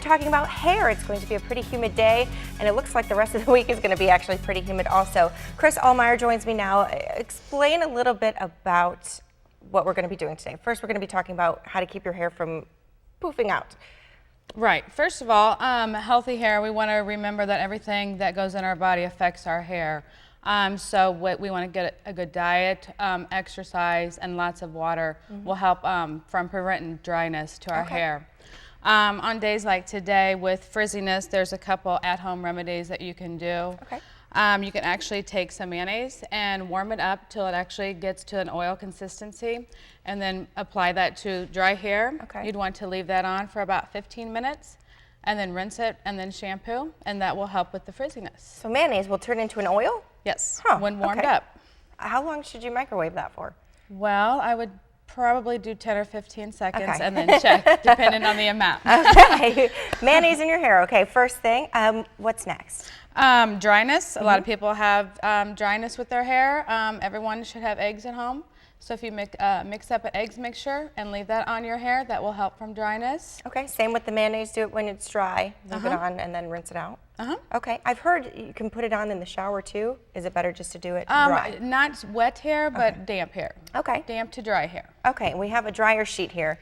talking about hair. It's going to be a pretty humid day, and it looks like the rest of the week is going to be actually pretty humid also. Chris Allmeyer joins me now. Explain a little bit about what we're going to be doing today. First, we're going to be talking about how to keep your hair from poofing out. Right. First of all, healthy hair, we want to remember that everything that goes in our body affects our hair. So we want to get a good diet, exercise, and lots of water will help from preventing dryness to our hair. On days like today with frizziness, there's a couple at-home remedies that you can do. You can actually take some mayonnaise and warm it up till it actually gets to an oil consistency, and then apply that to dry hair. You'd want to leave that on for about 15 minutes, and then rinse it, and then shampoo, and that will help with the frizziness. So mayonnaise will turn into an oil? Yes, when warmed up. How long should you microwave that for? Well, I would probably do 10 or 15 seconds and then check, depending on the amount. Mayonnaise in your hair. Okay, first thing. What's next? Dryness. A lot of people have dryness with their hair. Everyone should have eggs at home. So if you mix up an eggs mixture and leave that on your hair, that will help from dryness. Okay, same with the mayonnaise. Do it when it's dry. Leave it on and then rinse it out. Okay, I've heard you can put it on in the shower too. Is it better just to do it dry? Not wet hair, but damp hair. Okay. Damp to dry hair. Okay, we have a dryer sheet here.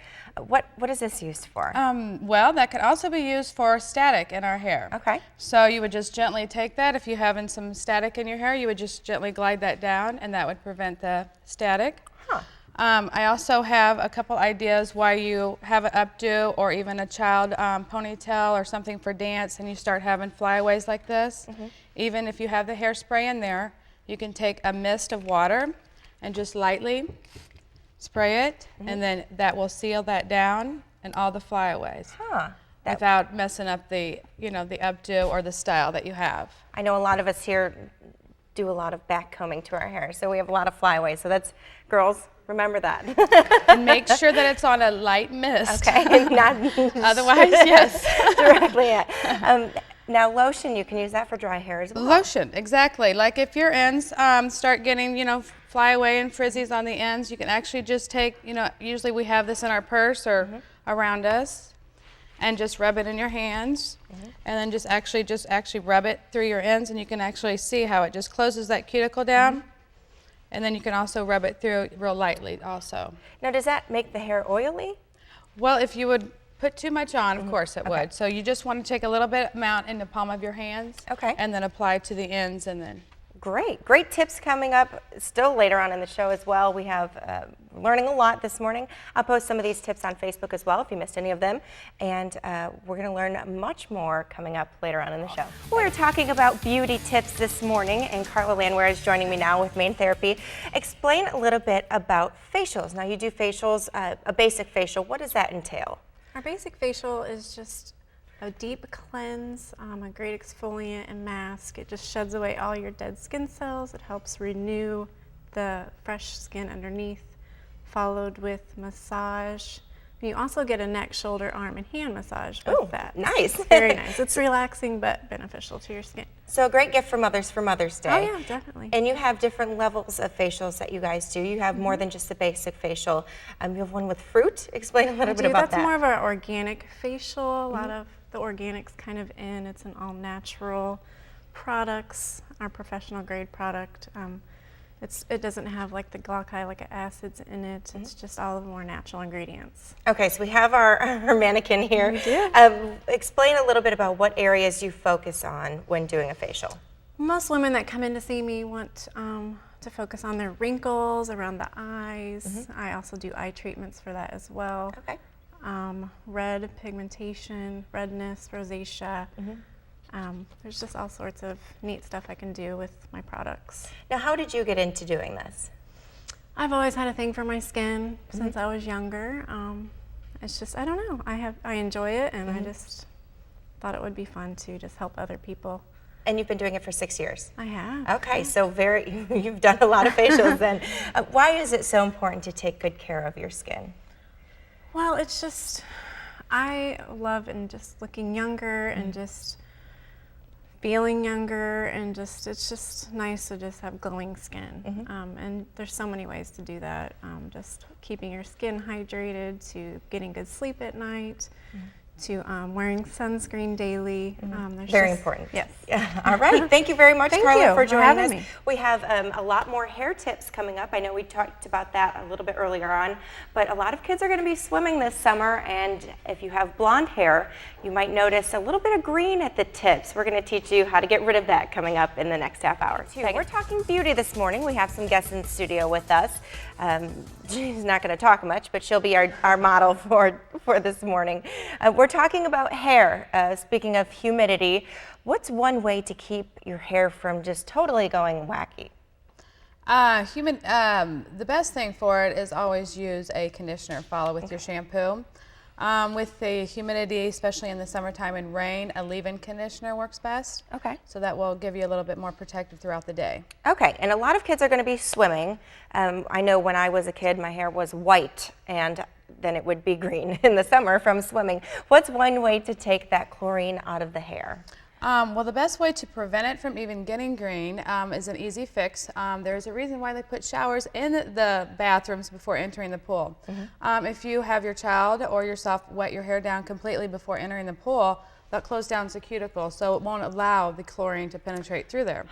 What is this used for? Well, that could also be used for static in our hair. Okay. So you would just gently take that. If you're having some static in your hair, you would just gently glide that down, and that would prevent the static. I also have a couple ideas why you have an updo or even a child ponytail or something for dance, and you start having flyaways like this. Even if you have the hairspray in there, you can take a mist of water and just lightly spray it, and then that will seal that down and all the flyaways without messing up the, the updo or the style that you have. I know a lot of us here do a lot of back combing to our hair, so we have a lot of flyaways. So that's, girls, remember that. And make sure that it's on a light mist. Okay, not otherwise, yes. Directly. Now lotion, you can use that for dry hair as well. Lotion, exactly. Like if your ends start getting, flyaway and frizzies on the ends, you can actually just take, usually we have this in our purse or around us, and just rub it in your hands, and then just actually rub it through your ends, and you can actually see how it just closes that cuticle down. And then you can also rub it through real lightly also. Now, does that make the hair oily? Well, if you would put too much on, of course it would. So you just want to take a little bit amount in the palm of your hands, and then apply to the ends, and then. Great tips coming up still later on in the show as well. We have learning a lot this morning. I'll post some of these tips on Facebook as well if you missed any of them. And we're going to learn much more coming up later on in the show. We're talking about beauty tips this morning, and Carla Landwehr is joining me now with Main Therapy. Explain a little bit about facials. Now, you do facials, a basic facial. What does that entail? Our basic facial is just a deep cleanse, a great exfoliant and mask. It just sheds away all your dead skin cells. It helps renew the fresh skin underneath, followed with massage. You also get a neck, shoulder, arm, and hand massage with that. Nice. It's very nice. It's relaxing but beneficial to your skin. So a great gift for mothers for Mother's Day. Oh yeah, definitely. And you have different levels of facials that you guys do. You have more than just the basic facial. You have one with fruit. Explain a little bit about that. That's more of an organic facial. A lot of the organics kind of in. It's an all-natural products, our professional grade product. It doesn't have like the glycolic acids in it. It's just all of the more natural ingredients. Okay, so we have our mannequin here. We do. Explain a little bit about what areas you focus on when doing a facial. Most women that come in to see me want to focus on their wrinkles around the eyes. I also do eye treatments for that as well. Okay. Red pigmentation, redness, rosacea. There's just all sorts of neat stuff I can do with my products. Now, how did you get into doing this? I've always had a thing for my skin since I was younger. It's just, I don't know, I enjoy it, and I just thought it would be fun to just help other people. And you've been doing it for 6 years? I have. Okay, so you've done a lot of facials then. Why is it so important to take good care of your skin? Well, it's just, I love just looking younger and just feeling younger, and it's just nice to just have glowing skin. And there's so many ways to do that. Just keeping your skin hydrated, to getting good sleep at night, to wearing sunscreen daily. There's Very just- important. Yes. Yeah. All right. Thank you very much, Thank Carla, you for for joining us. having me. We have a lot more hair tips coming up. I know we talked about that a little bit earlier on, but a lot of kids are going to be swimming this summer, and if you have blonde hair, you might notice a little bit of green at the tips. We're going to teach you how to get rid of that coming up in the next half hour. We're talking beauty this morning. We have some guests in the studio with us. She's not going to talk much, but she'll be our model for this morning. We're talking about hair. Speaking of humidity, what's one way to keep your hair from just totally going wacky? The best thing for it is always use a conditioner. Follow with your shampoo. With the humidity, especially in the summertime and rain, a leave-in conditioner works best. Okay. So that will give you a little bit more protective throughout the day. Okay, and a lot of kids are going to be swimming. I know when I was a kid, my hair was white, and then it would be green in the summer from swimming. What's one way to take that chlorine out of the hair? Well, the best way to prevent it from even getting green is an easy fix. There's a reason why they put showers in the bathrooms before entering the pool. If you have your child or yourself wet your hair down completely before entering the pool, that closes down the cuticle, so it won't allow the chlorine to penetrate through there.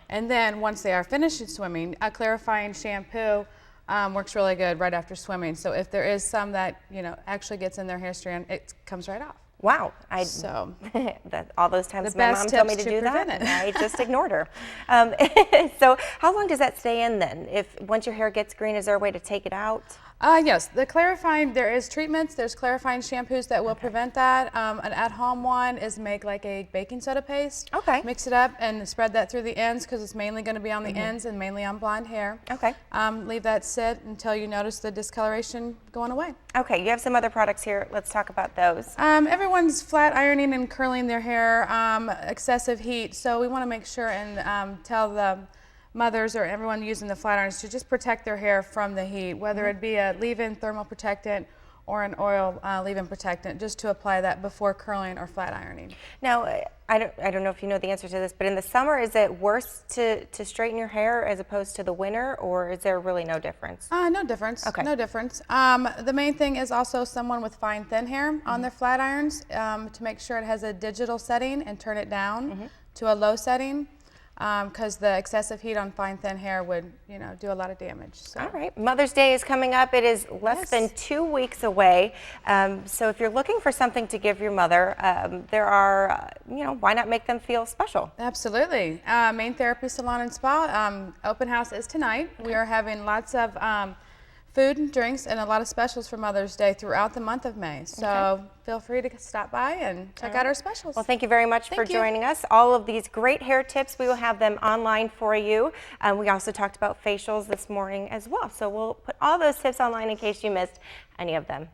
And then once they are finished swimming, a clarifying shampoo works really good right after swimming. So if there is some that actually gets in their hair strand, it comes right off. Wow, all those times my mom told me to do that, and I just ignored her. So how long does that stay in then? Once your hair gets green, is there a way to take it out? Yes, there is treatments, there's clarifying shampoos that will prevent that. An at-home one is make like a baking soda paste. Okay. Mix it up and spread that through the ends because it's mainly going to be on the ends and mainly on blonde hair. Okay. Leave that sit until you notice the discoloration going away. Okay, you have some other products here. Let's talk about those. Everyone's flat ironing and curling their hair, excessive heat, so we want to make sure and tell the mothers or everyone using the flat irons to just protect their hair from the heat, whether it be a leave-in thermal protectant or an oil leave-in protectant, just to apply that before curling or flat ironing. Now, I don't know if you know the answer to this, but in the summer, is it worse to straighten your hair as opposed to the winter, or is there really no difference? No difference. Okay. No difference. The main thing is also someone with fine, thin hair on their flat irons to make sure it has a digital setting and turn it down to a low setting. Because the excessive heat on fine, thin hair would, do a lot of damage. So. All right. Mother's Day is coming up. It is less than 2 weeks away. So if you're looking for something to give your mother, there are, why not make them feel special? Absolutely. Main Therapy Salon and Spa. Open house is tonight. We are having lots of food and drinks and a lot of specials for Mother's Day throughout the month of May. So feel free to stop by and check out our specials. Well, thank you very much for joining us. All of these great hair tips, we will have them online for you. We also talked about facials this morning as well. So we'll put all those tips online in case you missed any of them.